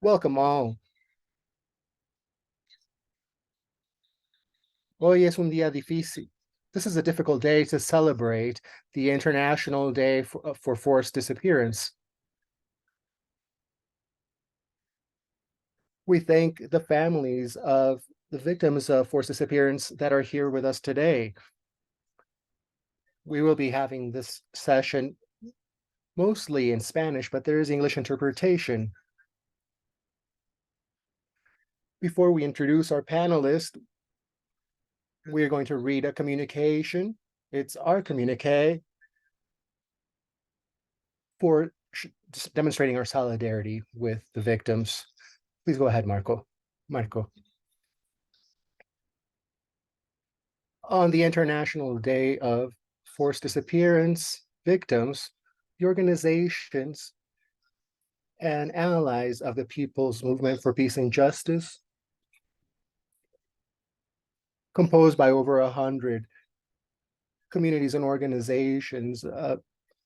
Welcome all. Hoy es un día difícil. This is a difficult day to celebrate the International Day for Forced Disappearance. We thank the families of the victims of forced disappearance that are here with us today. We will be having this session mostly in Spanish, but there is English interpretation. Before we introduce our panelists, we are going to read a communication. It's our communique for demonstrating our solidarity with the victims. Please go ahead, Marco. Marco. On the International Day of Forced Disappearance Victims, the organizations and allies of the People's Movement for Peace and Justice, composed by over 100 communities and organizations,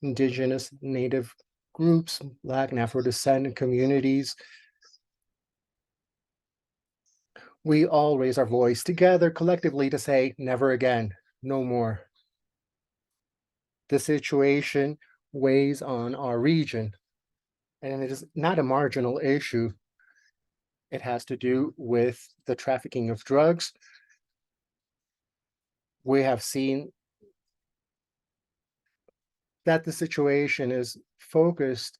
Indigenous, Native groups, Black and Afro-descendant communities. We all raise our voice together collectively to say, never again, no more. The situation weighs on our region, and it is not a marginal issue. It has to do with the trafficking of drugs. We have seen that the situation is focused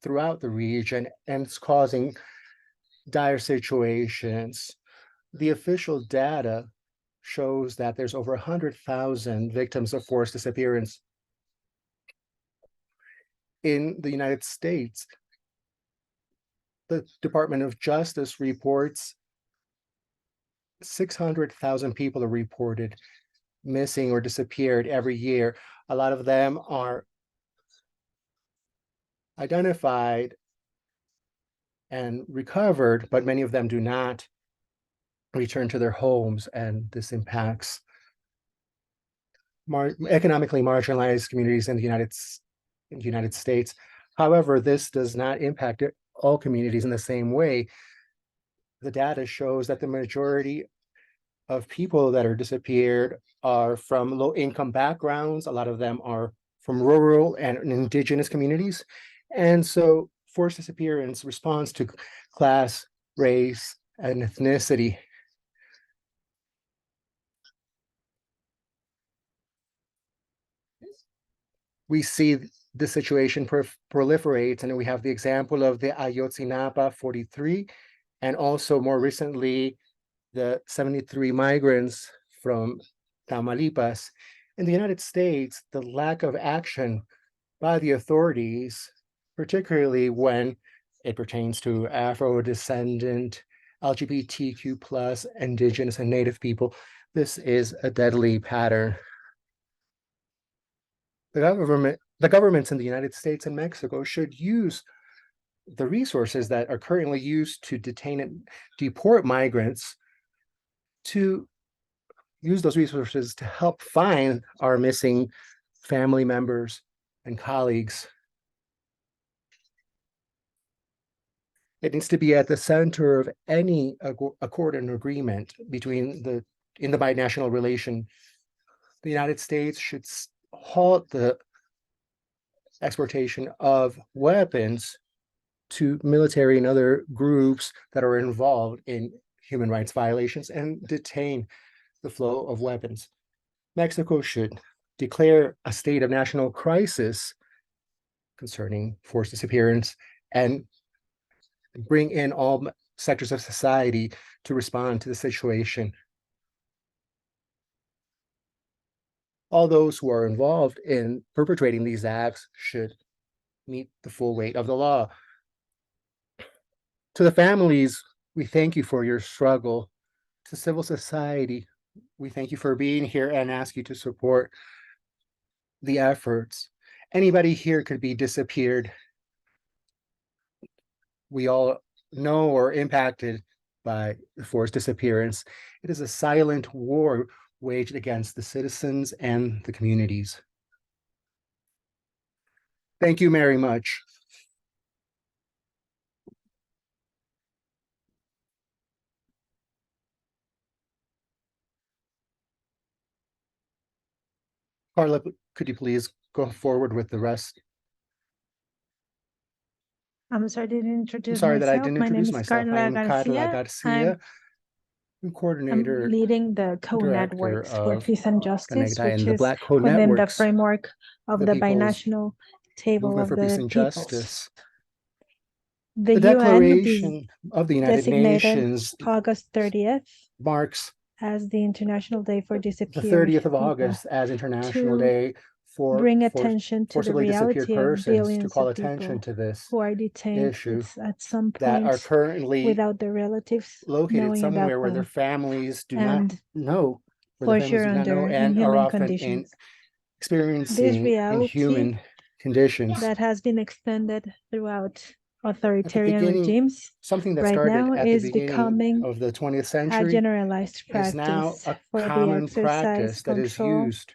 throughout the region and it's causing dire situations. The official data shows that there's over 100,000 victims of forced disappearance in the United States. The Department of Justice reports 600,000 people are reported missing or disappeared every year. A lot of them are identified and recovered, but many of them do not return to their homes, and this impacts economically marginalized communities in the United States. However, this does not impact all communities in the same way. The data shows that the majority of people that are disappeared are from low-income backgrounds. A lot of them are from rural and indigenous communities. And so forced disappearance responds to class, race, and ethnicity. We see the situation proliferates, and we have the example of the Ayotzinapa 43, and also more recently, the 73 migrants from Tamaulipas. In the United States, the lack of action by the authorities, particularly when it pertains to Afro-descendant, LGBTQ plus, Indigenous and Native people, this is a deadly pattern. The governments in the United States and Mexico should use the resources that are currently used to detain and deport migrants to use those resources to help find our missing family members and colleagues. It needs to be at the center of any accord and agreement between in the binational relation. The United States should halt the exportation of weapons to military and other groups that are involved in human rights violations and detain the flow of weapons. Mexico should declare a state of national crisis concerning forced disappearance and bring in all sectors of society to respond to the situation. All those who are involved in perpetrating these acts should meet the full weight of the law. To the families, we thank you for your struggle. To civil society, we thank you for being here and ask you to support the efforts. Anybody here could be disappeared. We all know or impacted by forced disappearance. It is a silent war waged against the citizens and the communities. Thank you very much. Carla, could you please go forward with the rest? I'm sorry, I didn't I'm introduce sorry that I myself. didn't My name introduce is myself. I Carla am Carla Garcia. Garcia, I'm coordinator, leading the director co-networks for of Peace and Justice, Conecta which and the is Black Code within the Networks, framework of the the People's binational table Movement of for Peace the and peoples. Justice. The The UN Declaration of the United designated Nations August 30th marks as the International Day for the Disappeared 30th of People, August as International to Day for bring attention to the forcibly disappeared reality of persons, to billions call of attention people to this who are detained issue at some that are point currently without their relatives located knowing about somewhere where their them, families do not and know, for sure under and are inhuman often in conditions. This experiencing reality inhuman conditions. that has been extended throughout At the authoritarian beginning, regimes something that right started now at the is beginning becoming of the 20th a century generalized is now practice a for the common exercise, practice that is control, used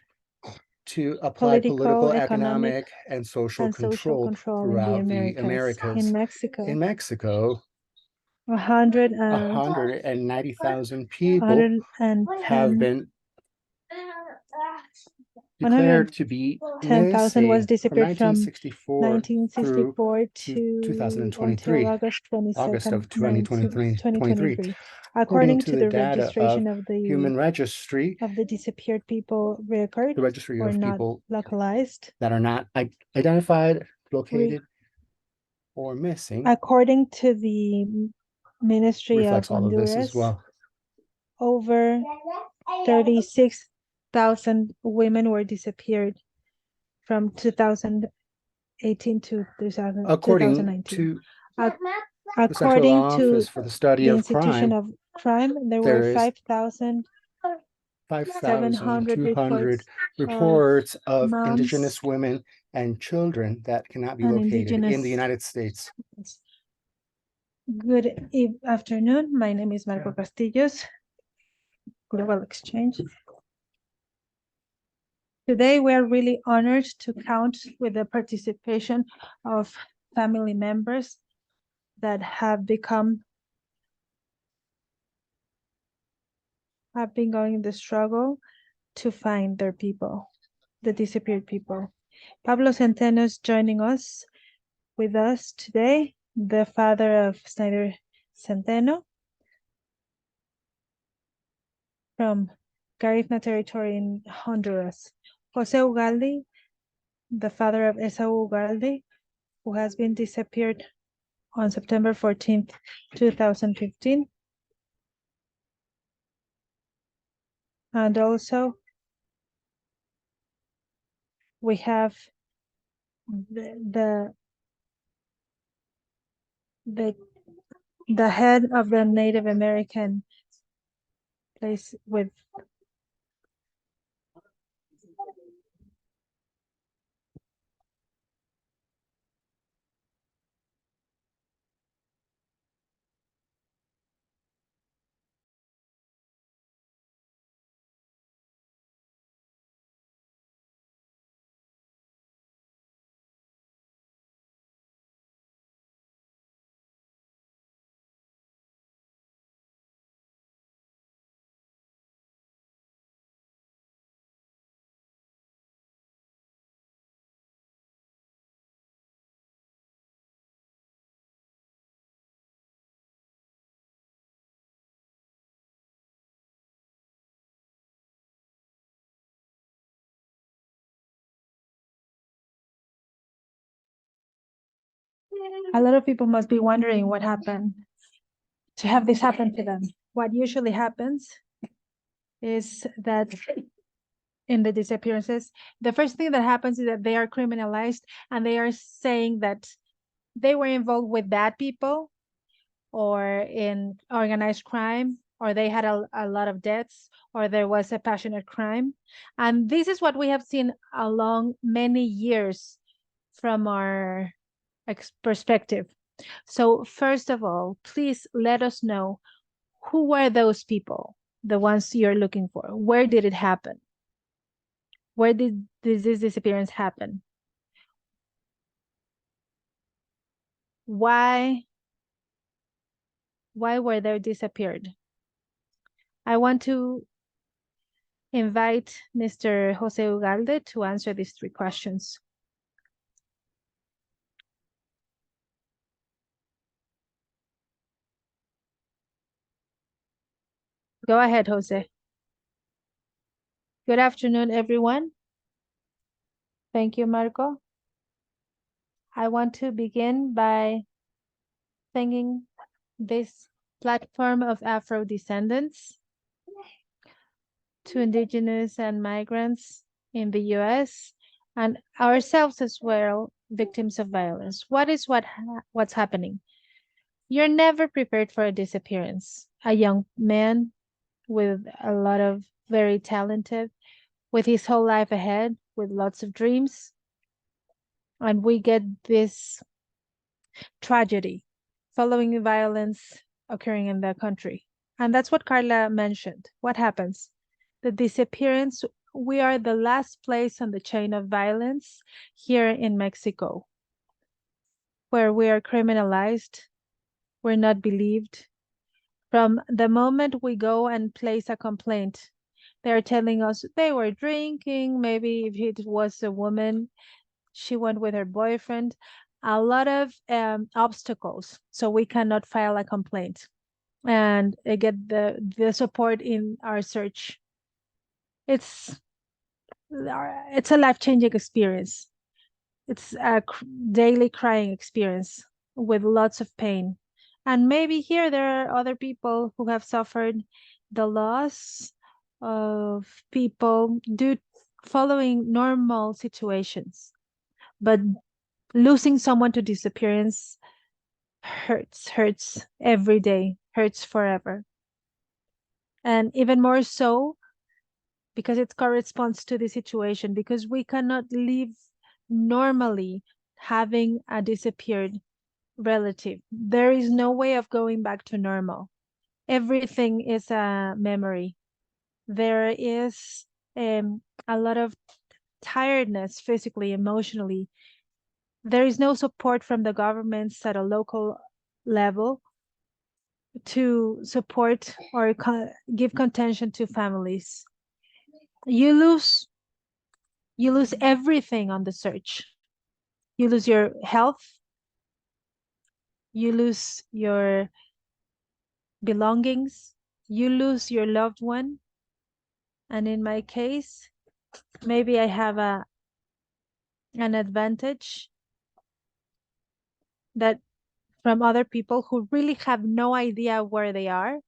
to apply political, political, economic, economic, and social and social control control in the throughout the Americas. Americas. In Mexico, In Mexico, 190,000 people have been declared to be 110,000 was missing from disappeared from 1964 through 1964 to 2023, until August August 22nd, of 2023. 2023. According According to to the the data of registration of Human Registry, the disappeared people record, the registry or of not people localized, that are not identified, located, or missing, according to the Ministry of reflects all of this as Honduras, well. over 36,000 women were disappeared from 2018 to According 2019. to the Central According to Office for the Study the of Institution Crime, of Crime, there were there is 5,700 5,200 of reports of moms Indigenous women and children that cannot be and located in the Indigenous. United States. Good afternoon. My name is Marco Castillos, Global Exchange. Today, we are really honored to count with the participation of family members that have been going the struggle to find their people, the disappeared people. Pablo Centeno is joining us with us today, the father of Snyder Centeno from Garifna territory in Honduras. Jose Ugalde, the father of Esau Ugalde, who has been disappeared on September 14th, 2015. And also, we have the head of the Native American place with a lot of people must be wondering what happened to have this happen to them. What usually happens is that in the disappearances, the first thing that happens is that they are criminalized and they are saying that they were involved with bad people or in organized crime, or they had a lot of debts, or there was a passionate crime. And this is what we have seen along many years from our perspective. So first of all, please let us know, who were those people, the ones you're looking for? Where did it happen? Where did this disappearance happen? Why were they disappeared? I want to invite Mr. Jose Ugalde to answer these 3 questions. Go ahead, Jose. Good afternoon, everyone. Thank you, Marco. I want to begin by thanking this platform of Afro-descendants to Indigenous and migrants in the US and ourselves as well, victims of violence. What's happening? You're never prepared for a disappearance. A young man with a lot of very talented, with his whole life ahead, with lots of dreams. And we get this tragedy following violence occurring in the country. And that's what Carla mentioned. What happens? The disappearance, we are the last place on the chain of violence here in Mexico, where we are criminalized, we're not believed. From the moment we go and place a complaint, they're telling us they were drinking, maybe if it was a woman, she went with her boyfriend, a lot of obstacles, so we cannot file a complaint and get the support in our search. It's a life-changing experience. It's a daily crying experience with lots of pain. And maybe here there are other people who have suffered the loss of people due following normal situations. But losing someone to disappearance hurts every day, hurts forever. And even more so because it corresponds to the situation, because we cannot live normally having a disappeared relative. There is no way of going back to normal. Everything is a memory. There is a lot of tiredness physically, emotionally. There is no support from the governments at a local level to support or give contention to families. You lose everything on the search. You lose your health, you lose your belongings, you lose your loved one. And in my case, maybe I have an advantage that from other people who really have no idea where they are.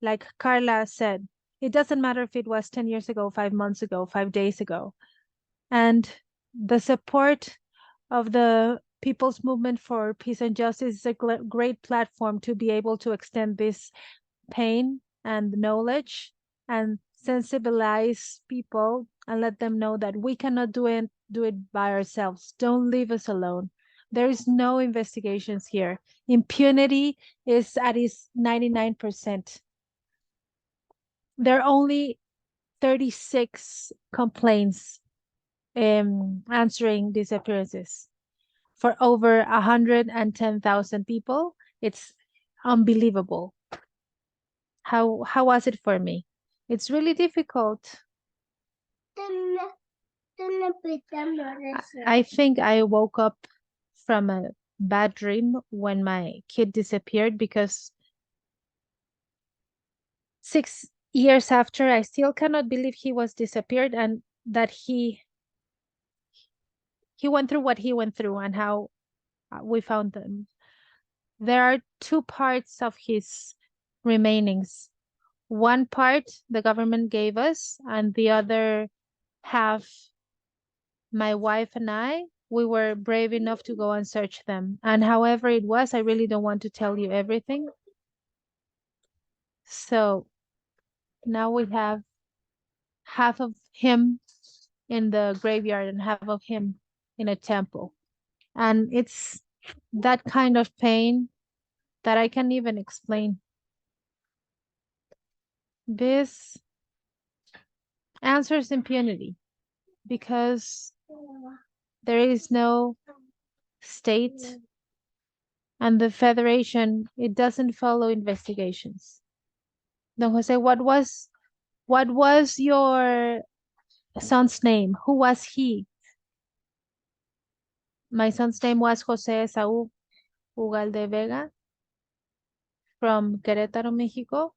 Like Carla said, it doesn't matter if it was 10 years ago, 5 months ago, 5 days ago. And the support of the People's Movement for Peace and Justice is a great platform to be able to extend this pain and knowledge and sensibilize people and let them know that we cannot do it by ourselves. Don't leave us alone. There is no investigations here. Impunity is at its 99%. There are only 36 complaints answering disappearances for over 110,000 people. It's unbelievable. How was it for me? It's really difficult. I think I woke up from a bad dream when my kid disappeared, because 6 years after, I still cannot believe he was disappeared and that he went through what he went through and how we found them. There are 2 parts of his remainings. One part the government gave us, and the other half, my wife and I, we were brave enough to go and search them. And however it was, I really don't want to tell you everything. So now we have half of him in the graveyard and half of him in a temple. And it's that kind of pain that I can't even explain. This answers impunity because there is no state, and the federation, it doesn't follow investigations. Don Jose, what What was your son's name? Who was he? My son's name was José Saúl Ugalde Vega from Querétaro, Mexico.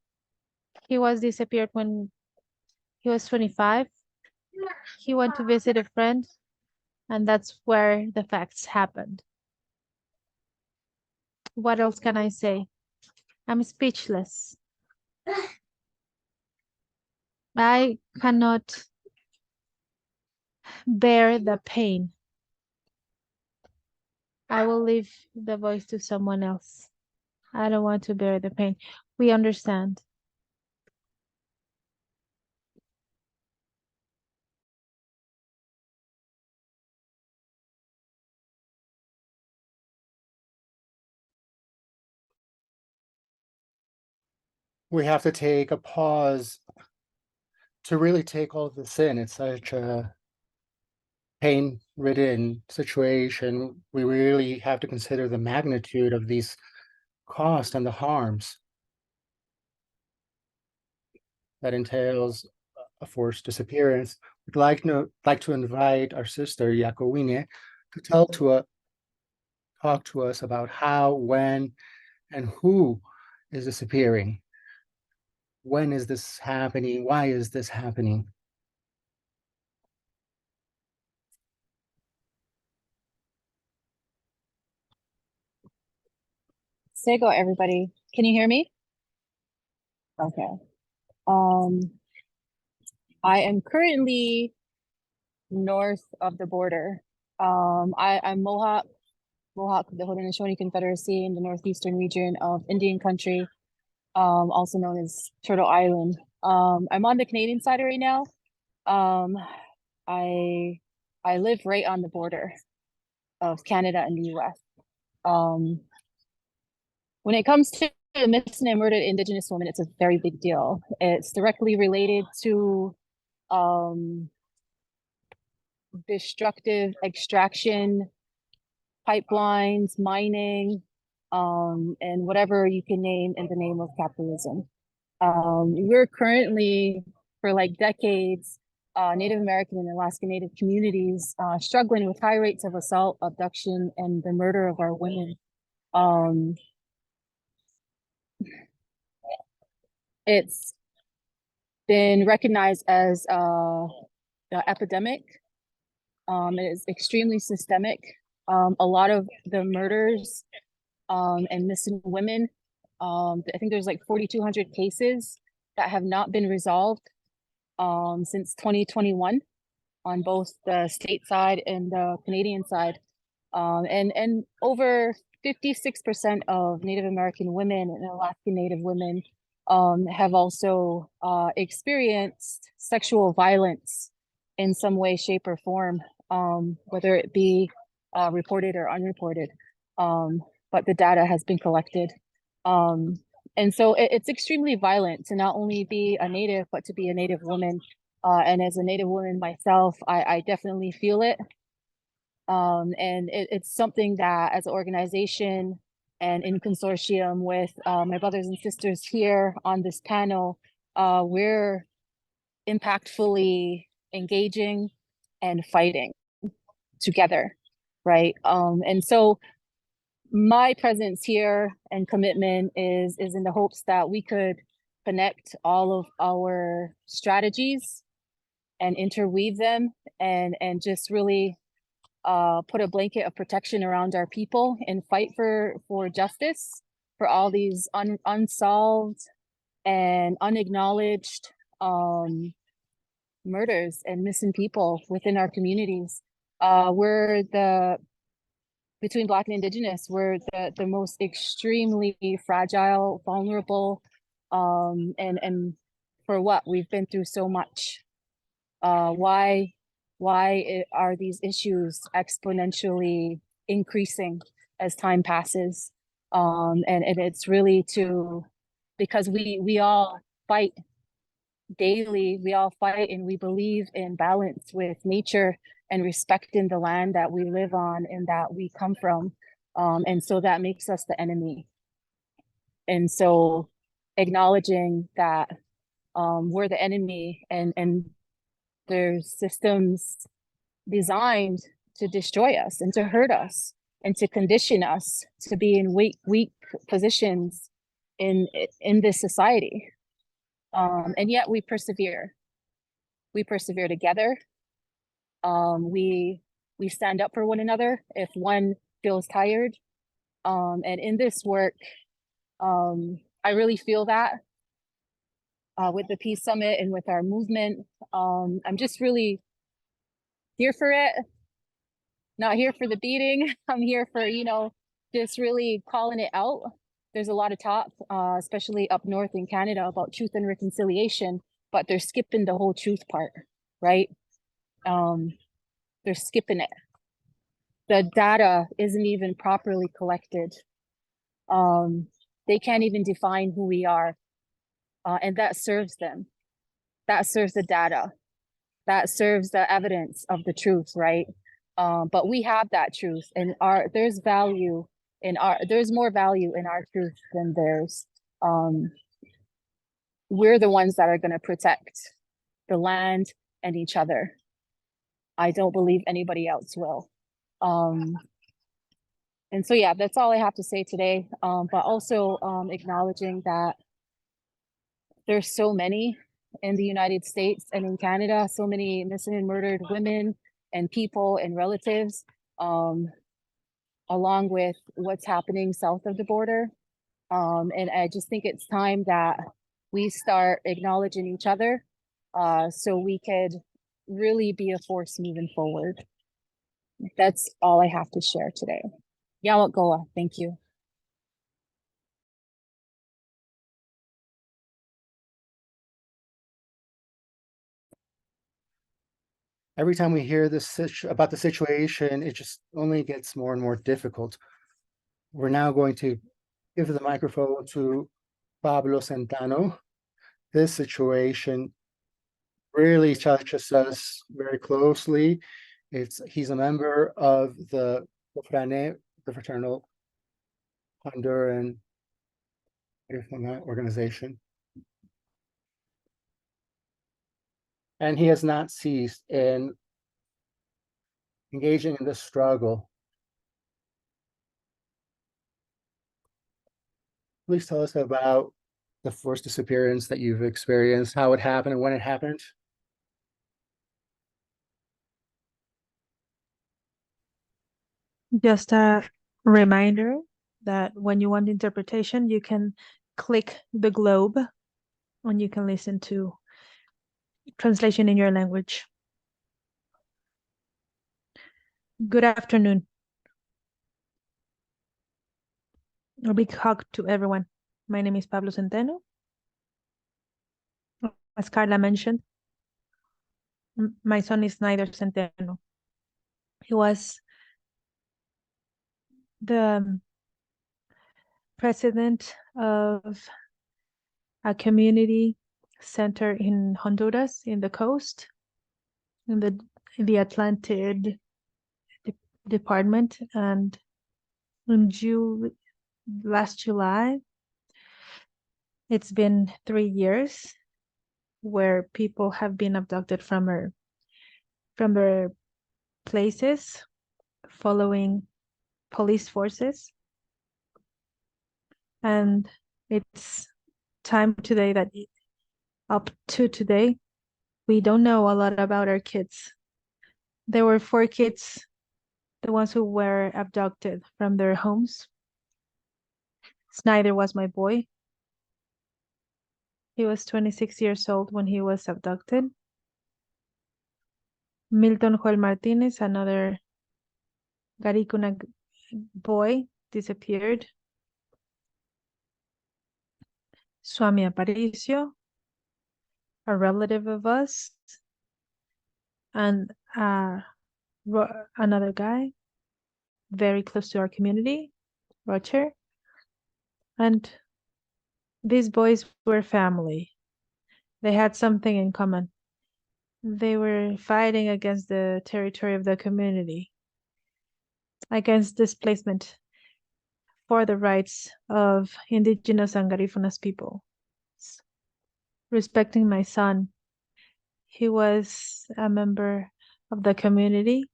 He was disappeared when he was 25. He went to visit a friend, and that's where the facts happened. What else can I say? I'm speechless. I cannot bear the pain. I will leave the voice to someone else. I don't want to bear the pain. We understand. We have to take a pause to really take all of this in. It's such a pain-ridden situation. We really have to consider the magnitude of these costs and the harms that entails a forced disappearance. We'd like to invite our sister Jacqueline to talk to us about how, when, and who is disappearing. When is this happening? Why is this happening? Sego, everybody. Can you hear me? Okay. I am currently north of the border. I'm Mohawk, the Haudenosaunee Confederacy in the northeastern region of Indian country, also known as Turtle Island. I'm on the Canadian side right now. I live right on the border of Canada and the US. When it comes to missing and murdered Indigenous women, it's a very big deal. It's directly related to destructive extraction, pipelines, mining, and whatever you can name in the name of capitalism. We're currently, for like decades, Native American and Alaska Native communities struggling with high rates of assault, abduction, and the murder of our women. It's been recognized as an epidemic. It is extremely systemic. A lot of the murders and missing women, I think there's like 4,200 cases that have not been resolved since 2021 on both the state side and the Canadian side. And over 56% of Native American women and Alaskan Native women have also experienced sexual violence in some way, shape, or form, whether it be reported or unreported. But the data has been collected. And so it's extremely violent to not only be a Native, but to be a Native woman. And as a Native woman myself, I definitely feel it. And it's something that as an organization and in consortium with my brothers and sisters here on this panel, we're impactfully engaging and fighting together, right? And so my presence here and commitment is in the hopes that we could connect all of our strategies and interweave them and just really put a blanket of protection around our people and fight for justice for all these unsolved and unacknowledged murders and missing people within our communities. We're between Black and Indigenous, we're the most extremely fragile, vulnerable, and for what? We've been through so much. Why are these issues exponentially increasing as time passes? And it's really because we all fight daily, we all fight and we believe in balance with nature and respecting the land that we live on and that we come from. And so that makes us the enemy. And so acknowledging that we're the enemy, and there's systems designed to destroy us and to hurt us and to condition us to be in weak positions in this society. And yet we persevere. We persevere together. We stand up for one another if one feels tired. And in this work, I really feel that with the Peace Summit and with our movement. I'm just really here for it. Not here for the beating. I'm here for, just really calling it out. There's a lot of talk, especially up north in Canada, about truth and reconciliation, but they're skipping the whole truth part, right? They're skipping it. The data isn't even properly collected. They can't even define who we are. And that serves them. That serves the data. That serves the evidence of the truth, right? But we have that truth, and there's more value in our truth than theirs. We're the ones that are going to protect the land and each other. I don't believe anybody else will. And so, yeah, that's all I have to say today. But also acknowledging that there's so many in the United States and in Canada, so many missing and murdered women and people and relatives, along with what's happening south of the border. And I just think it's time that we start acknowledging each other, so we could really be a force moving forward. That's all I have to share today. Yawak Goa, thank you. Every time we hear about the situation, it just only gets more and more difficult. We're now going to give the microphone to Pablo Centeno. This situation really touches us very closely. He's a member of the Fraternal Honduran organization. And he has not ceased in engaging in this struggle. Please tell us about the forced disappearance that you've experienced, how it happened and when it happened. Just a reminder that when you want interpretation, you can click the globe and you can listen to translation in your language. Good afternoon. A big hug to everyone. My name is Pablo Centeno. As Carla mentioned, my son is Snyder Centeno. He was the president of a community center in Honduras, in the coast, in the Atlantic department. And in last July, it's been 3 years where people have been abducted from their places following police forces. And it's time today that up to today, we don't know a lot about our kids. There were 4 kids, the ones who were abducted from their homes. Snyder was my boy. He was 26 years old when he was abducted. Milton Joel Martinez, another Garicuna boy, disappeared. Swami Aparicio, a relative of us, and another guy very close to our community, Roger. And these boys were family. They had something in common. They were fighting against the territory of the community, against displacement, for the rights of Indigenous and Garifunas people. respecting my son. He was a member of the community.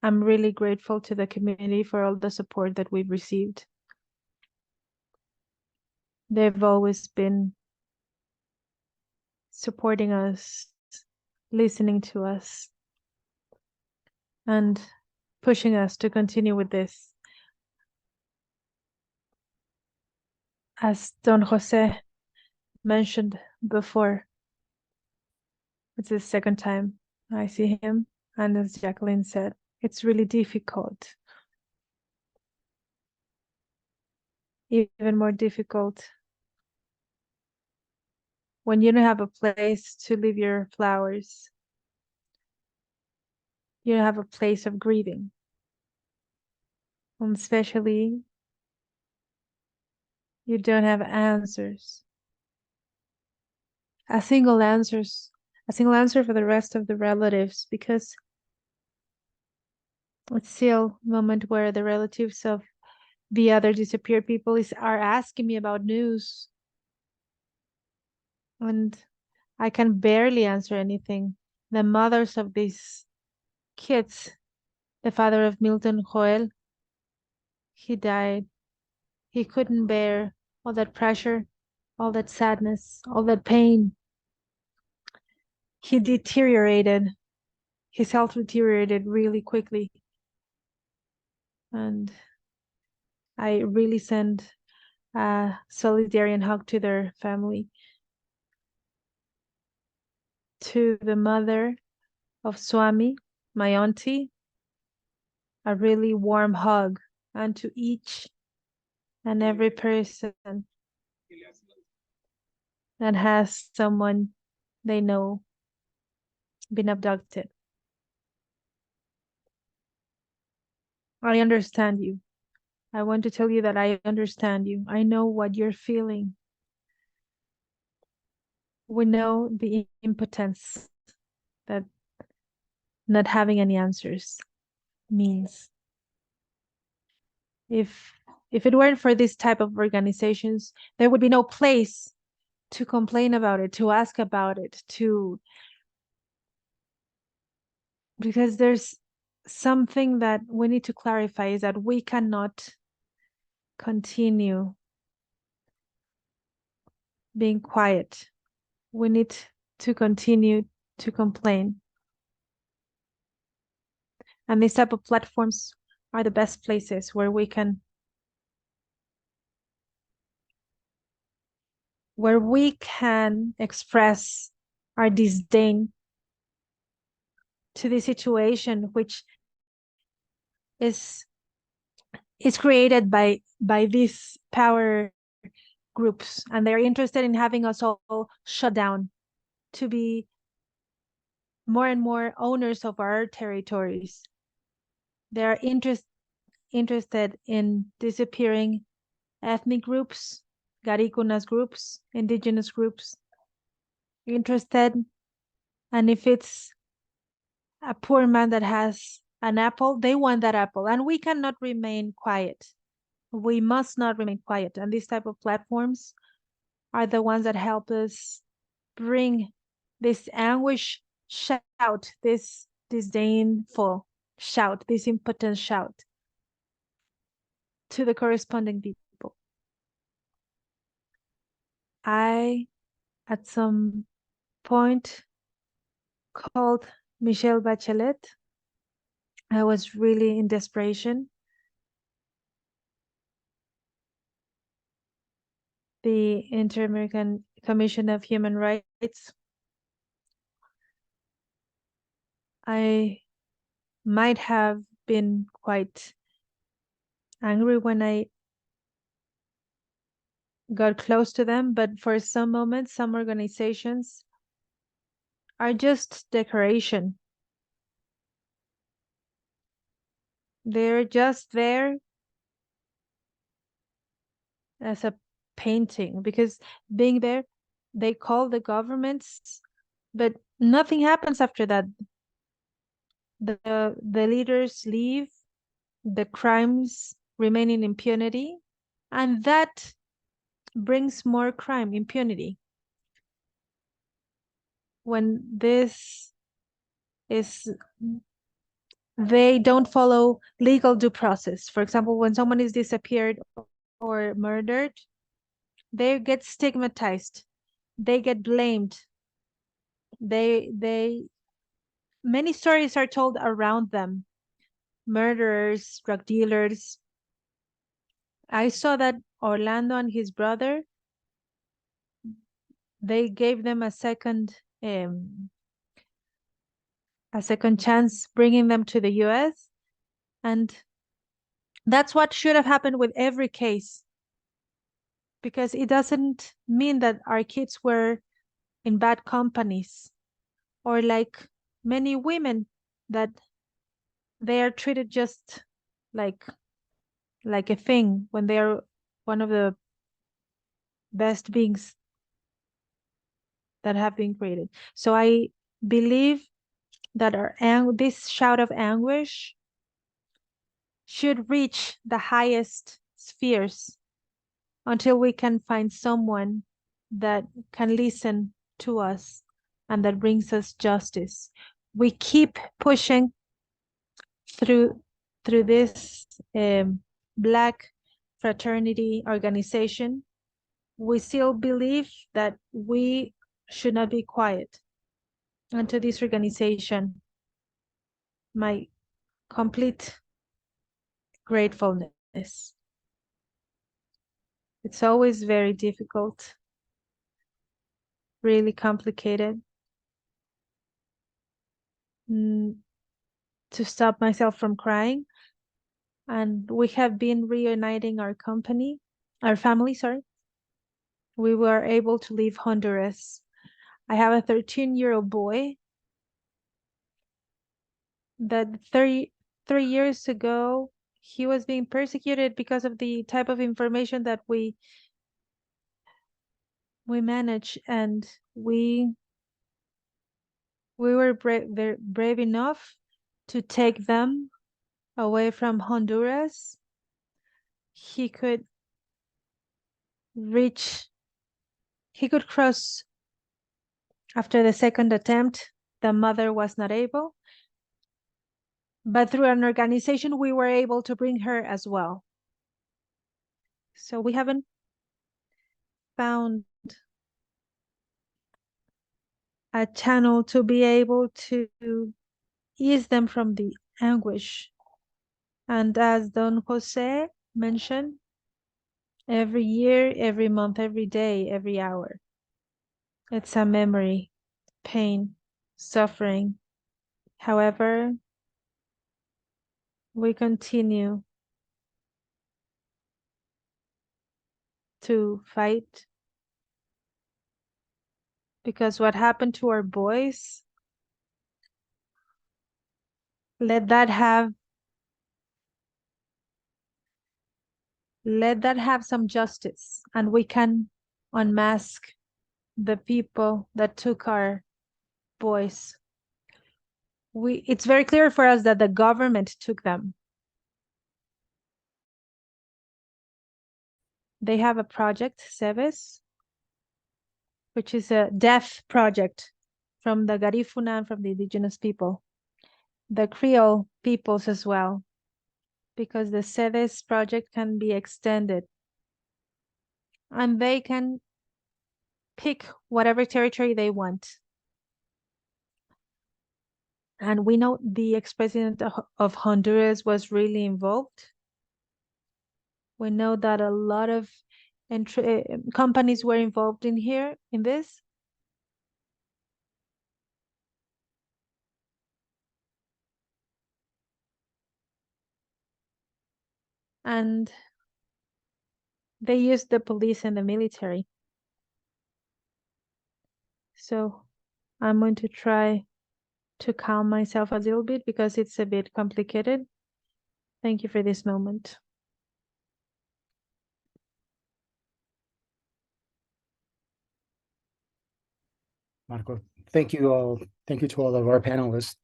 I'm really grateful to the community for all the support that we've received. They've always been supporting us, listening to us, and pushing us to continue with this. As Don Jose mentioned before, it's the second time I see him, and as Jacqueline said, it's really difficult. Even more difficult when you don't have a place to leave your flowers. You don't have a place of grieving. And especially, you don't have answers. A single answer for the rest of the relatives, because it's still a moment where the relatives of the other disappeared people are asking me about news. And I can barely answer anything. The mothers of these kids, the father of Milton Joel, he died. He couldn't bear all that pressure, all that sadness, all that pain. He deteriorated. His health deteriorated really quickly. And I really send a solidarity hug to their family. To the mother of Swami, my auntie, a really warm hug. And to each and every person that has someone they know been abducted. I understand you. I want to tell you that I understand you. I know what you're feeling. We know the impotence that not having any answers means. If it weren't for this type of organizations, there would be no place to complain about it, to ask about it, because there's something that we need to clarify, is that we cannot continue being quiet. We need to continue to complain. And these type of platforms are the best places where we can express our disdain to the situation, which is created by these power groups, and they're interested in having us all shut down to be more and more owners of our territories. They're interested in disappearing ethnic groups, Garicunas groups, indigenous groups, interested. And if it's a poor man that has an apple, they want that apple, and we cannot remain quiet. We must not remain quiet. And these type of platforms are the ones that help us bring this anguish shout, this disdainful shout, this impotent shout to the corresponding people. I, at some point, called Michelle Bachelet. I was really in desperation. The Inter-American Commission of Human Rights. I might have been quite angry when I got close to them, but for some moments, some organizations are just decoration. They're just there as a painting, because being there, they call the governments, but nothing happens after that. The leaders leave, the crimes remain in impunity, And that brings more crime, impunity. When this is, they don't follow legal due process. For example, when someone is disappeared or murdered, they get stigmatized, they get blamed, many stories are told around them. Murderers, drug dealers. I saw that Orlando and his brother, they gave them a second chance, bringing them to the US. And that's what should have happened with every case, because it doesn't mean that our kids were in bad companies, or like many women that they are treated just like a thing when they are one of the best beings that have been created. So I believe that this shout of anguish should reach the highest spheres until we can find someone that can listen to us and that brings us justice. We keep pushing through this Black fraternity organization. We still believe that we should not be quiet. And to this organization, my complete gratefulness. It's always very difficult, really complicated, to stop myself from crying. And we have been reuniting our family, sorry. We were able to leave Honduras. I have a 13-year-old boy that 3 years ago, he was being persecuted because of the type of information that we manage, and we were brave enough to take them away from Honduras. He could cross after the second attempt. The mother was not able, but through an organization, we were able to bring her as well. So we haven't found a channel to be able to ease them from the anguish. And as Don Jose mentioned, every year, every month, every day, every hour, it's a memory, pain, suffering. However, we continue to fight, because what happened to our boys, let that have some justice, and we can unmask the people that took our boys. It's very clear for us that the government took them. They have a project, SEVES, which is a deaf project from the Garifuna and from the Indigenous people, the Creole peoples as well, because the SEVES project can be extended and they can pick whatever territory they want. And we know the ex-president of Honduras was really involved. We know that a lot of companies were involved in this. And they used the police and the military. So I'm going to try to calm myself a little bit because it's a bit complicated. Thank you for this moment. Marco, thank you all. Thank you to all of our panelists.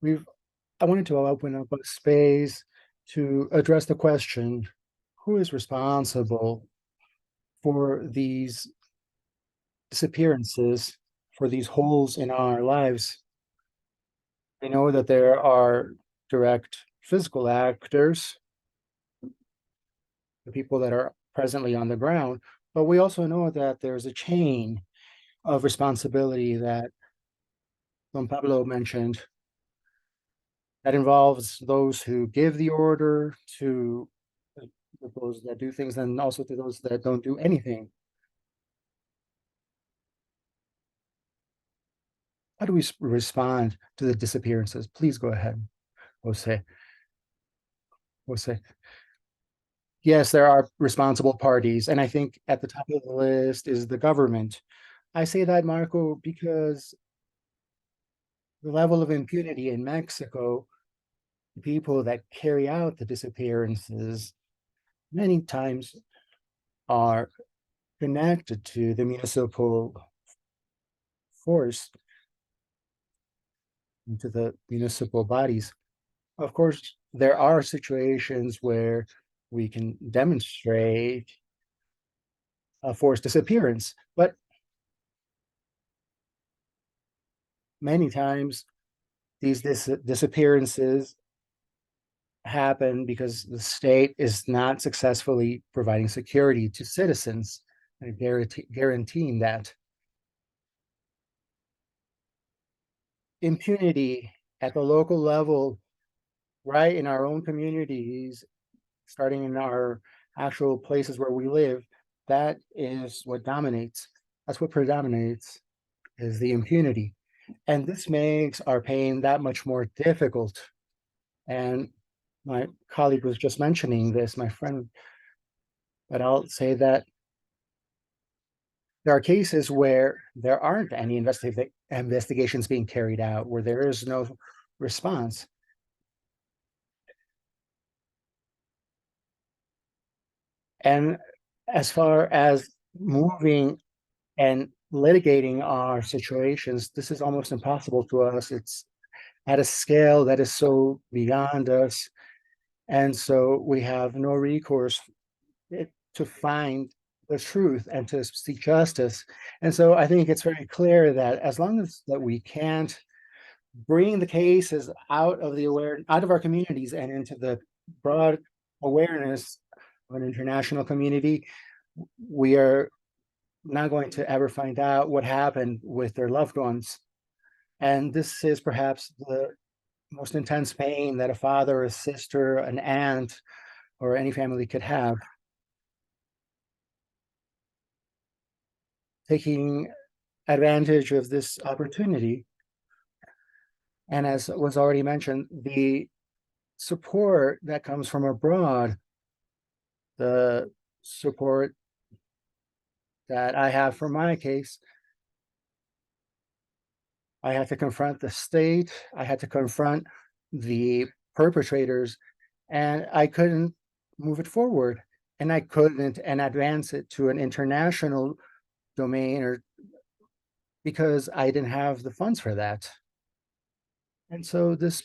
I wanted to open up a space to address the question, who is responsible for these disappearances, for these holes in our lives? We know that there are direct physical actors, the people that are presently on the ground, but we also know that there's a chain of responsibility that Don Pablo mentioned that involves those who give the order to those that do things and also to those that don't do anything. How do we respond to the disappearances? Please go ahead, Jose. Jose. Yes, there are responsible parties, and I think at the top of the list is the government. I say that, Marco, because the level of impunity in Mexico, the people that carry out the disappearances many times are connected to the municipal force, to the municipal bodies. Of course, there are situations where we can demonstrate a forced disappearance, but many times these disappearances happen because the state is not successfully providing security to citizens and guaranteeing that. Impunity at the local level, right in our own communities, starting in our actual places where we live, that is what dominates. That's what predominates, is the impunity. And this makes our pain that much more difficult. And my colleague was just mentioning this, my friend, but I'll say that there are cases where there aren't any investigations being carried out, where there is no response. And as far as moving and litigating our situations, this is almost impossible to us. It's at a scale that is so beyond us. And so we have no recourse to find the truth and to seek justice. And so I think it's very clear that as long as that we can't bring the cases out of our communities and into the broad awareness of an international community, we are not going to ever find out what happened with their loved ones. And this is perhaps the most intense pain that a father, a sister, an aunt, or any family could have. Taking advantage of this opportunity, and as was already mentioned, the support that comes from abroad, the support that I have for my case, I had to confront the state, I had to confront the perpetrators, and I couldn't move it forward, and I couldn't advance it to an international domain, or because I didn't have the funds for that. And so this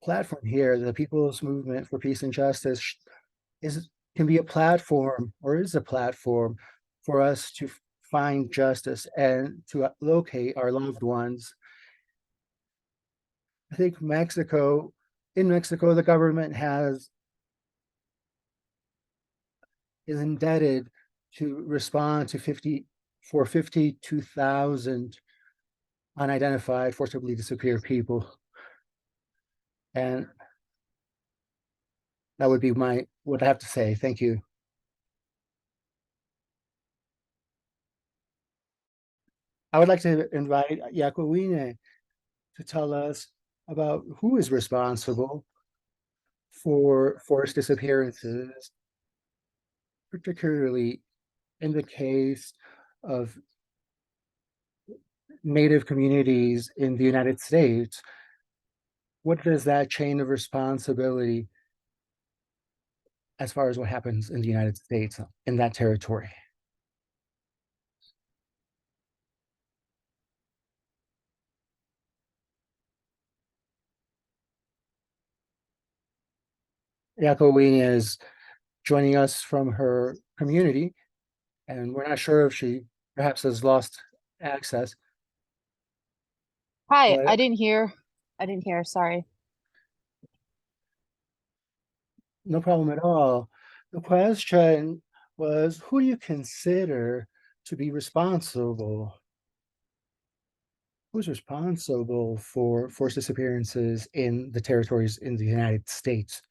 platform here, the People's Movement for Peace and Justice, can be a platform, or is a platform, for us to find justice and to locate our loved ones. I think in Mexico, the government is indebted to respond to 52,000 unidentified, forcibly disappeared people. And that would be what I have to say. Thank you. I would like to invite Jacqueline to tell us about who is responsible for forced disappearances, particularly in the case of Native communities in the United States. What does that chain of responsibility as far as what happens in the United States in that territory? Yakowin is joining us from her community, and we're not sure if she perhaps has lost access. Hi, But I didn't hear. Sorry. no problem at all. The question was, who do you consider to be responsible? Who's responsible for forced disappearances in the territories in the United States?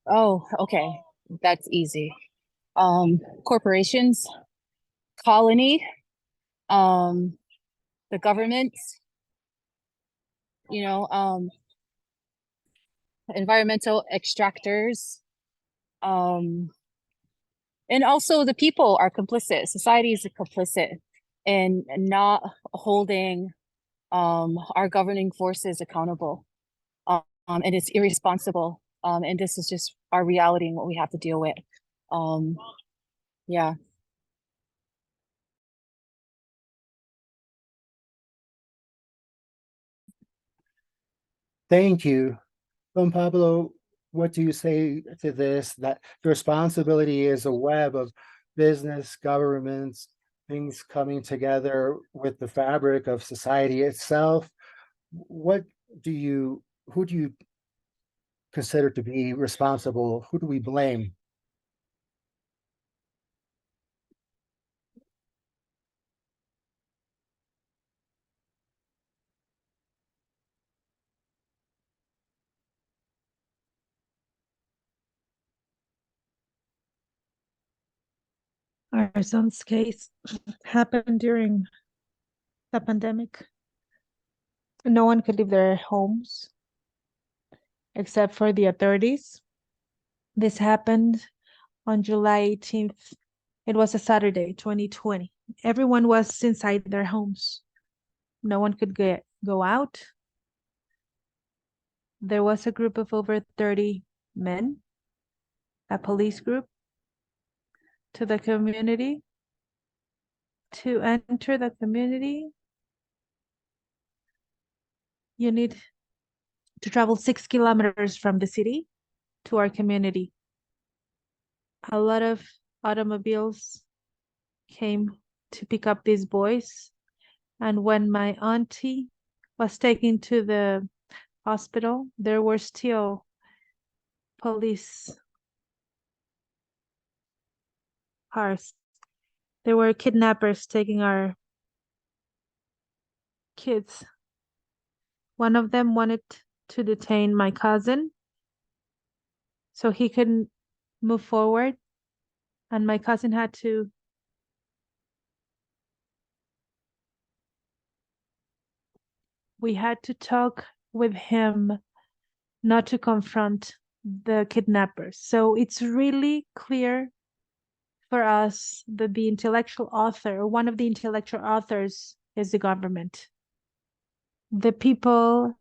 Oh, okay. That's easy. Corporations, colony, the government, you know, environmental extractors, and also the people are complicit. Society is complicit in not holding our governing forces accountable. And it's irresponsible. And this is just our reality and what we have to deal with. Yeah. Thank you. Don Pablo, what do you say to this? That the responsibility is a web of business, governments, things coming together with the fabric of society itself. What do you, who do you consider to be responsible? Who do we blame? Our son's case happened during the pandemic. No one could leave their homes except for the authorities. This happened on July 18th. It was a Saturday, 2020. Everyone was inside their homes. No one could go out. There was a group of over 30 men, a police group, to the community. To enter the community, you need to travel 6 kilometers from the city to our community. A lot of automobiles came to pick up these boys. And when my auntie was taken to the hospital, there were still police cars. There were kidnappers taking our kids. One of them wanted to detain my cousin so he couldn't move forward. And my cousin had to we had to talk with him not to confront the kidnappers. So it's really clear for us that the intellectual author, one of the intellectual authors, is the government. The people,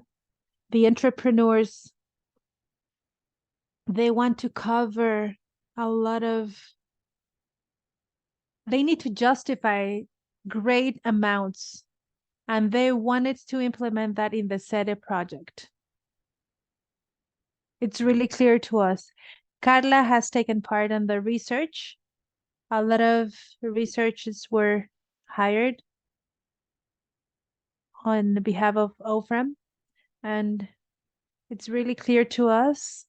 the entrepreneurs, they want to cover a lot of, they need to justify great amounts, and they wanted to implement that in the SEDE project. It's really clear to us. Carla has taken part in the research. A lot of researchers were hired on behalf of OFRAM, and it's really clear to us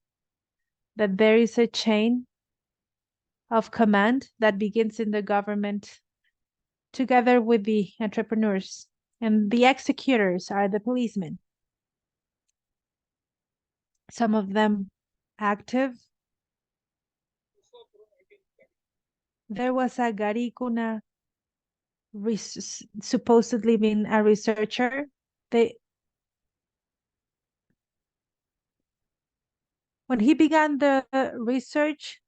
that there is a chain of command that begins in the government together with the entrepreneurs, and the executors are the policemen. Some of them active. There was a Garicuna supposedly being a researcher. When he began the research,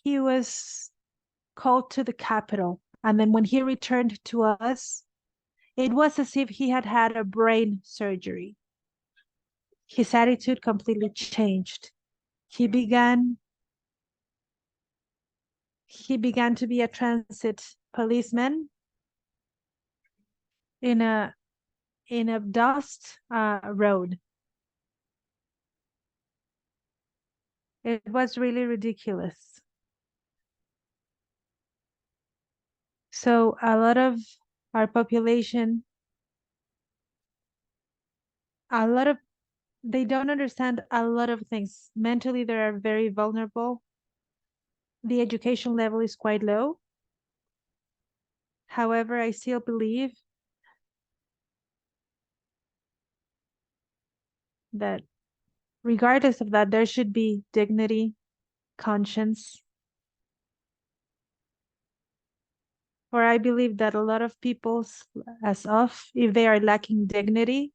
he was called to the capital. And then when he returned to us, it was as if he had had a brain surgery. His attitude completely changed. He began to be a transit policeman in a dust road. It was really ridiculous. So a lot of our population, they don't understand a lot of things. Mentally, they are very vulnerable. The education level is quite low. However, I still believe that regardless of that, there should be dignity, conscience. For I believe that a lot of people's, if they are lacking dignity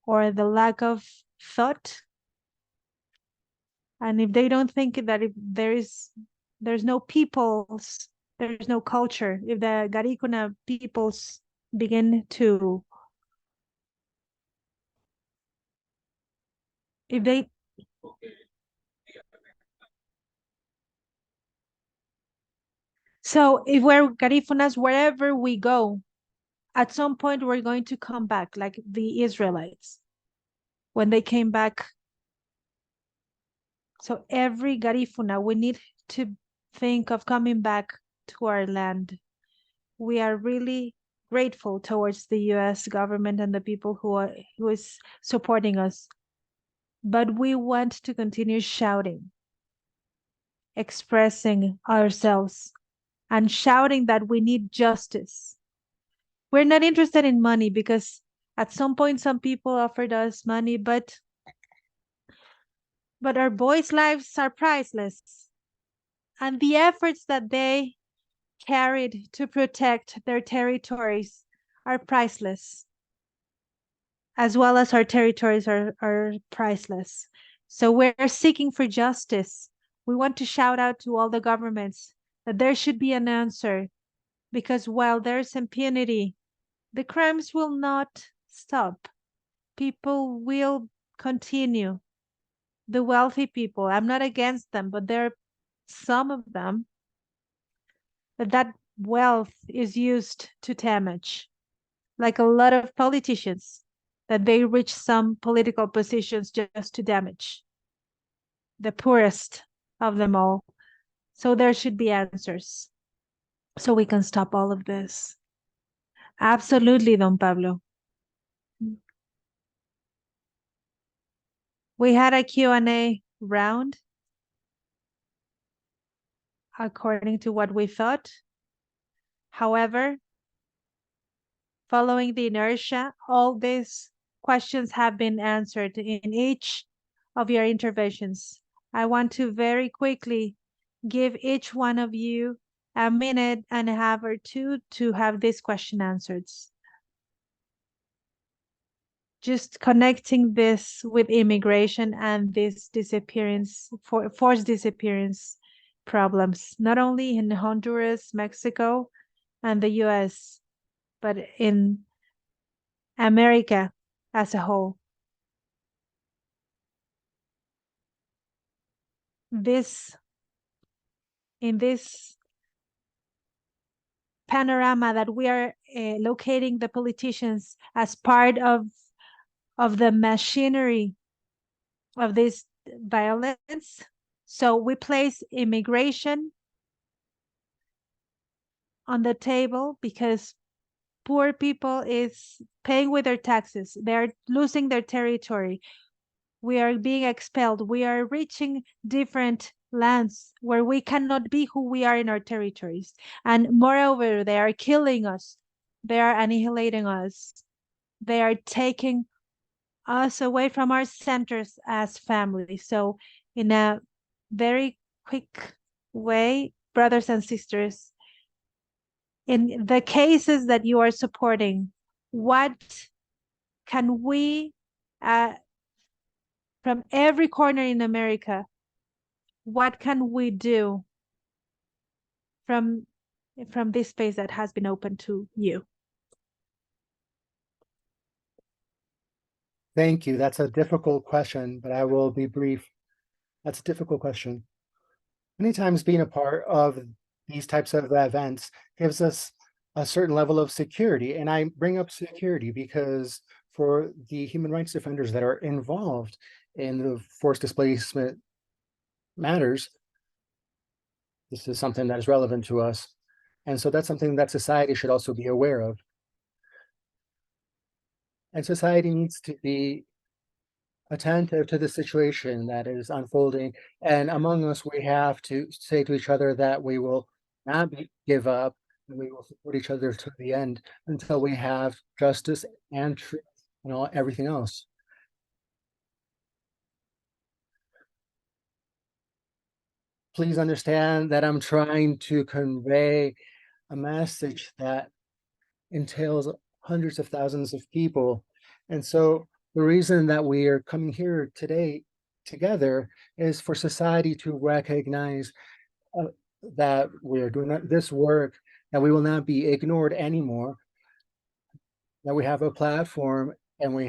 or the lack of thought, and if they don't think that if there's no peoples, there's no culture, if the Garifuna peoples begin to, if they, so if we're Garifunas, wherever we go, at some point we're going to come back, like the Israelites, when they came back. So every Garifuna, we need to think of coming back to our land. We are really grateful towards the US government and the people who is supporting us. But we want to continue shouting, expressing ourselves, and shouting that we need justice. We're not interested in money because at some point some people offered us money, but our boys' lives are priceless. And the efforts that they carried to protect their territories are priceless, as well as our territories are priceless. So we're seeking for justice. We want to shout out to all the governments that there should be an answer, because while there's impunity, the crimes will not stop. People will continue. The wealthy people, I'm not against them, but there are some of them that wealth is used to damage, like a lot of politicians, that they reach some political positions just to damage the poorest of them all. So there should be answers so we can stop all of this. Absolutely, Don Pablo. We had a Q&A round according to what we thought. However, following the inertia, all these questions have been answered in each of your interventions. I want to very quickly give each one of you a minute and a half or two to have this question answered. Just connecting this with immigration and this disappearance, forced disappearance problems, not only in Honduras, Mexico, and the US, but in America as a whole. In this panorama that we are locating the politicians as part of the machinery of this violence. So we place immigration on the table because poor people is paying with their taxes. They're losing their territory. We are being expelled. We are reaching different lands where we cannot be who we are in our territories. And moreover, they are killing us. They are annihilating us. They are taking us away from our centers as family. So in a very quick way, brothers and sisters, in the cases that you are supporting, what can we, from every corner in America, what can we do from this space that has been open to you? Thank you. That's a difficult question, but I will be brief. That's a difficult question. Many times being a part of these types of events gives us a certain level of security. And I bring up security because for the human rights defenders that are involved in the forced displacement matters. This is something that is relevant to us. And so that's something that society should also be aware of. And society needs to be attentive to the situation that is unfolding. And among us, we have to say to each other that we will not give up, and we will support each other to the end until we have justice and truth and everything else. Please understand that I'm trying to convey a message that entails hundreds of thousands of people. And so the reason that we are coming here today together is for society to recognize that we are doing this work, that we will not be ignored anymore, that we have a platform and we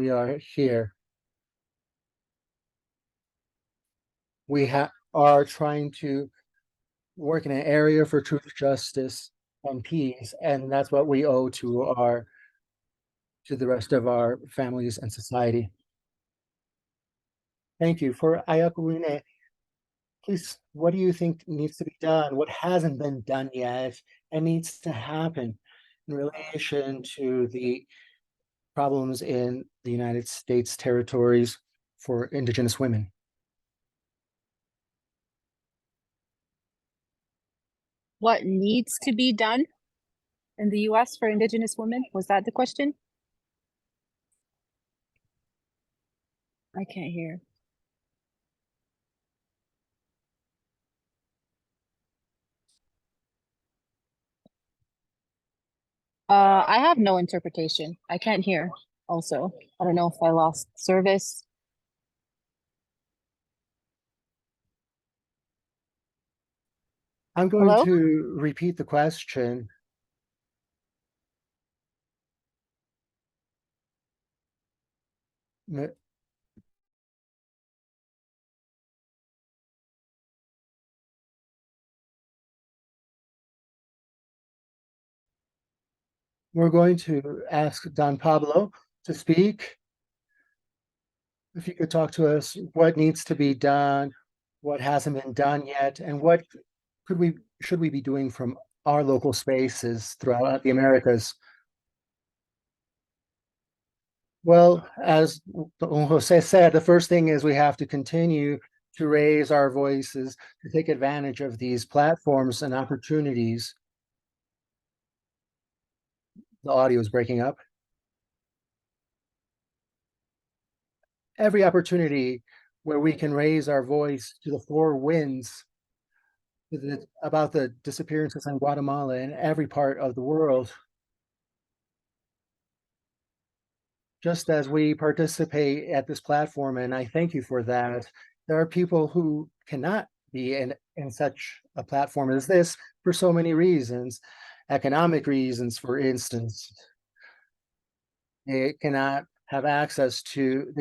are here. We are trying to work in an area for truth, justice, and peace, and that's what we owe to the rest of our families and society. Thank you. For Ayakuine, please, what do you think needs to be done? What hasn't been done yet and needs to happen in relation to the problems in the United States territories for Indigenous women? What needs to be done in the US for Indigenous women? Was that the question? I can't hear. I have no interpretation. I can't hear also. I don't know if I lost service. I'm going Hello? to repeat the question. We're going to ask Don Pablo to speak. If you could talk to us, what needs to be done, what hasn't been done yet, and what should we be doing from our local spaces throughout the Americas? Well, as Don Jose said, the first thing is we have to continue to raise our voices, to take advantage of these platforms and opportunities. The audio is breaking up. Every opportunity where we can raise our voice to the four winds about the disappearances in Guatemala and every part of the world. Just as we participate at this platform, and I thank you for that, there are people who cannot be in such a platform as this for so many reasons. Economic reasons, for instance. They do not have access to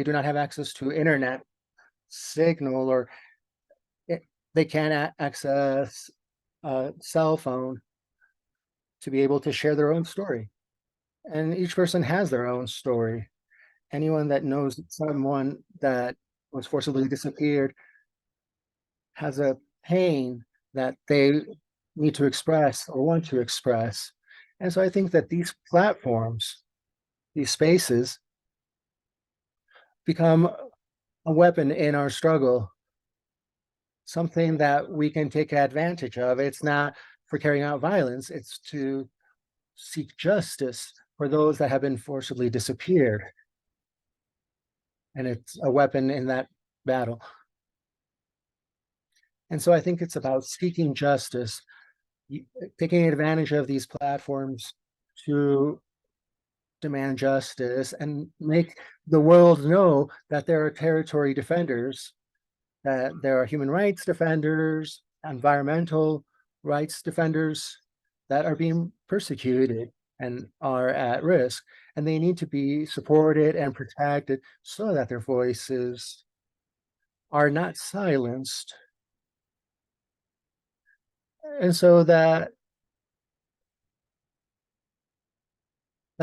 internet signal, or they can't access a cell phone to be able to share their own story. And each person has their own story. Anyone that knows someone that was forcibly disappeared has a pain that they need to express or want to express. And so I think that these platforms, these spaces, become a weapon in our struggle, something that we can take advantage of. It's not for carrying out violence, it's to seek justice for those that have been forcibly disappeared. And it's a weapon in that battle. And so I think it's about seeking justice, taking advantage of these platforms to demand justice and make the world know that there are territory defenders, that there are human rights defenders, environmental rights defenders that are being persecuted and are at risk, and they need to be supported and protected so that their voices are not silenced, and so that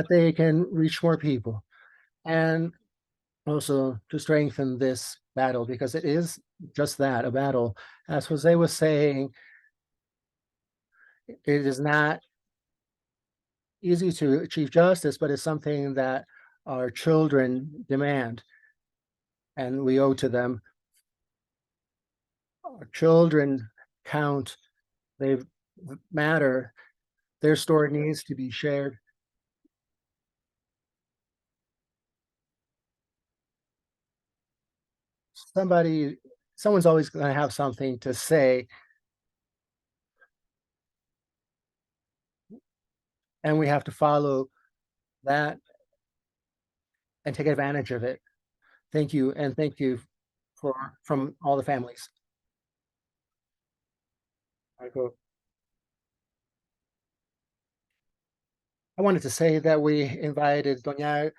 they can reach more people. And also to strengthen this battle, because it is just that, a battle. As Jose was saying, it is not easy to achieve justice, but it's something that our children demand, and we owe to them. Our children count, they matter. Their story needs to be shared. Someone's always going to have something to say, and we have to follow that and take advantage of it. Thank you, and thank you from all the families. I wanted to say that we invited Doña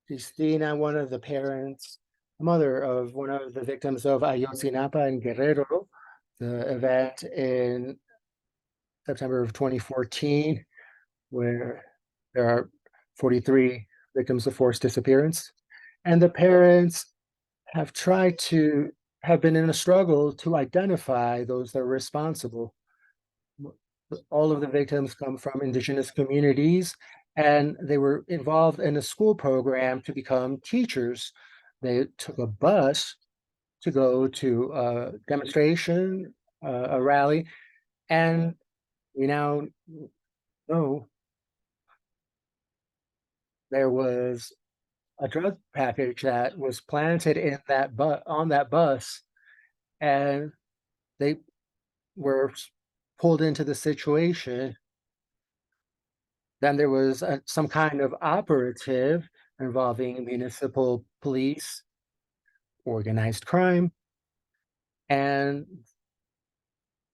Cristina, one of the parents, the mother of one of the victims of Ayotzinapa in Guerrero, the event in September of 2014, where there are 43 victims of forced disappearance. And the parents have been in a struggle to identify those that are responsible. All of the victims come from Indigenous communities, and they were involved in a school program to become teachers. They took a bus to go to a demonstration, a rally, and we now know there was a drug package that was planted in that on that bus, and they were pulled into the situation. Then there was some kind of operative involving municipal police, organized crime, and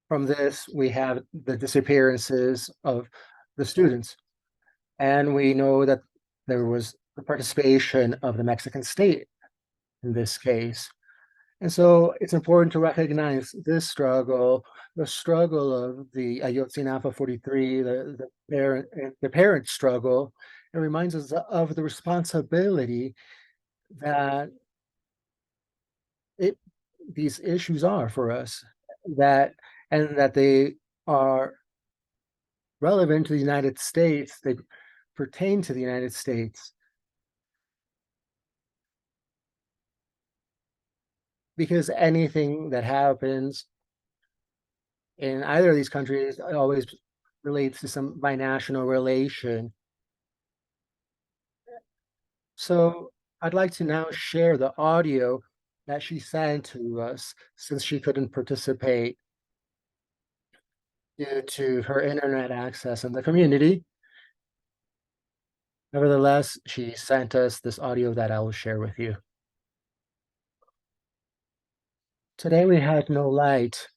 from this we have the disappearances of the students. And we know that there was the participation of the Mexican state in this case. And so it's important to recognize this struggle, the struggle of the Ayotzinapa 43, the parent struggle. It reminds us of the responsibility that these issues are for us, and that they are relevant to the United States. They pertain to the United States. Because anything that happens in either of these countries always relates to some binational relation. So I'd like to now share the audio that she sent to us, since she couldn't participate due to her internet access in the community. Nevertheless, she sent us this audio that I will share with you. Today we had no light,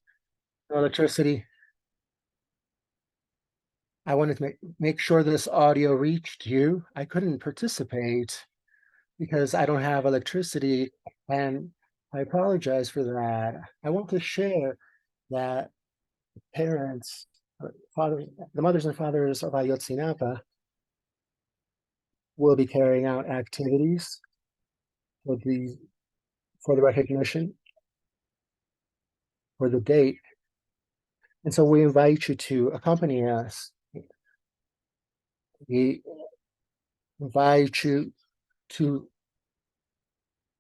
no electricity. I wanted to make sure this audio reached you. I couldn't participate because I don't have electricity, and I apologize for that. I want to share that parents, fathers, the mothers and fathers of Ayotzinapa will be carrying out activities for the recognition, for the date. And so we invite you to accompany us. We invite you to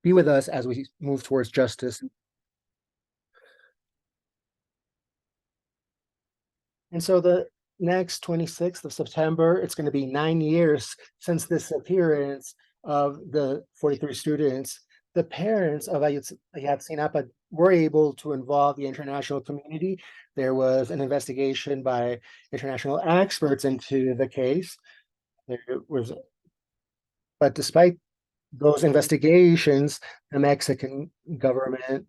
be with us as we move towards justice. And so the next 26th of September, it's going to be 9 years since this appearance of the 43 students. The parents of Ayotzinapa were able to involve the international community. There was an investigation by international experts into the case. But despite those investigations, the Mexican government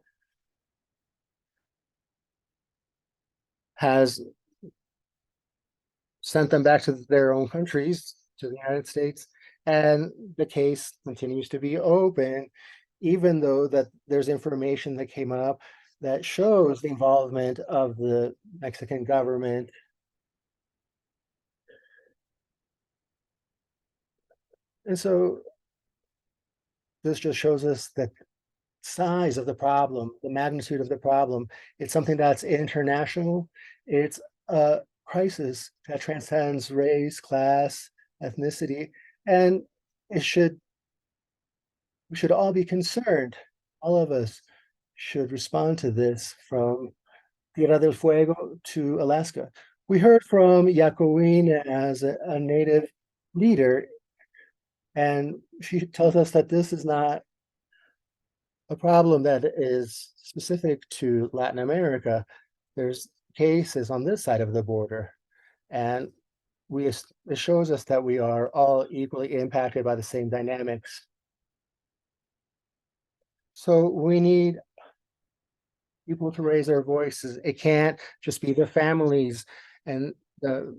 has sent them back to their own countries, to the United States, and the case continues to be open, even though that there's information that came up that shows the involvement of the Mexican government. And so this just shows us that size of the problem, the magnitude of the problem. It's something that's international. It's a crisis that transcends race, class, ethnicity, and it should we should all be concerned. All of us should respond to this, from Tierra del Fuego to Alaska. We heard from Jacqueline as a native leader, and she tells us that this is not a problem that is specific to Latin America. There's cases on this side of the border, and it shows us that we are all equally impacted by the same dynamics. So we need people to raise their voices. It can't just be the families and the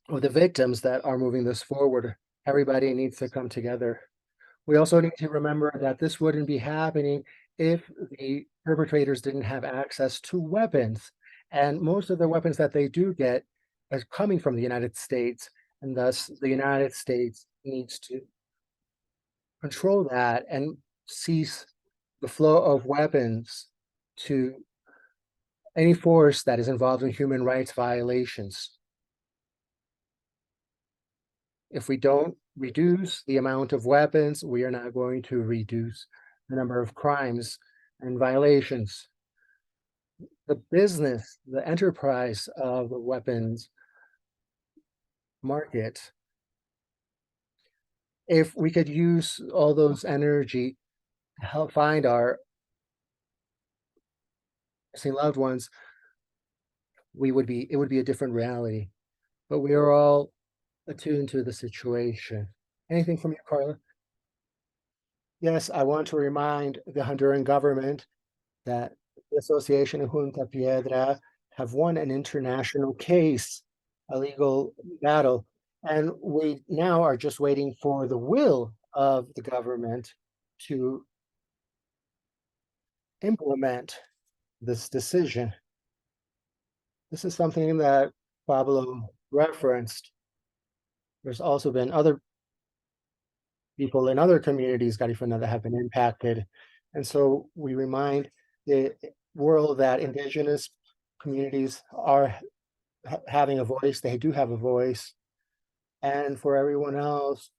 victims that are moving this forward. Everybody needs to come together. We also need to remember that this wouldn't be happening if the perpetrators didn't have access to weapons. And most of the weapons that they do get are coming from the United States. And thus the United States needs to control that and cease the flow of weapons to any force that is involved in human rights violations. If we don't reduce the amount of weapons, we are not going to reduce the number of crimes and violations. The business, the enterprise of the weapons market, if we could use all those energy to help find our missing loved ones, it would be a different reality. But we are all attuned to the situation. Anything from you, Carla? Yes, I want to remind the Honduran government that the Association Junta Piedra have won an international case, a legal battle, and we now are just waiting for the will of the government to implement this decision. This is something that Pablo referenced. There's also been other people in other communities, Garifuna, that have been impacted. And so we remind the world that Indigenous communities are having a voice. They do have a voice. And for everyone else,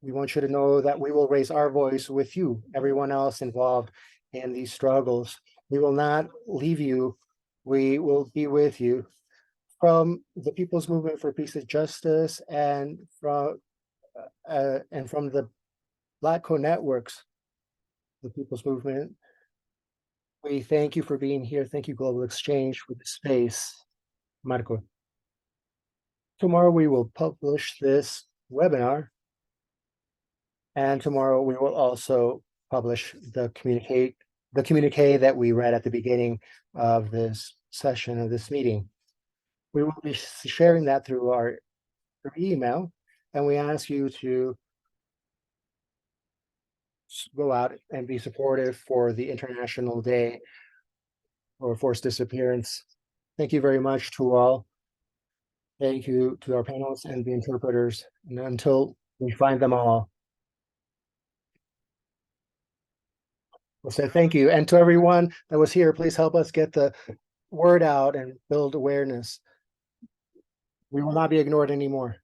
we want you to know that we will raise our voice with you, everyone else involved in these struggles. We will not leave you. We will be with you. From the People's Movement for Peace and Justice and from the Black co-networks, the People's Movement, we thank you for being here. Thank you, Global Exchange, for the space. Marco. Tomorrow we will publish this webinar, and tomorrow we will also publish the communique that we read at the beginning of this session, of this meeting. We will be sharing that through our email, and we ask you to go out and be supportive for the International Day for Forced Disappearance. Thank you very much to all. Thank you to our panelists and the interpreters. And until we find them all, we'll say thank you. And to everyone that was here, please help us get the word out and build awareness. We will not be ignored anymore.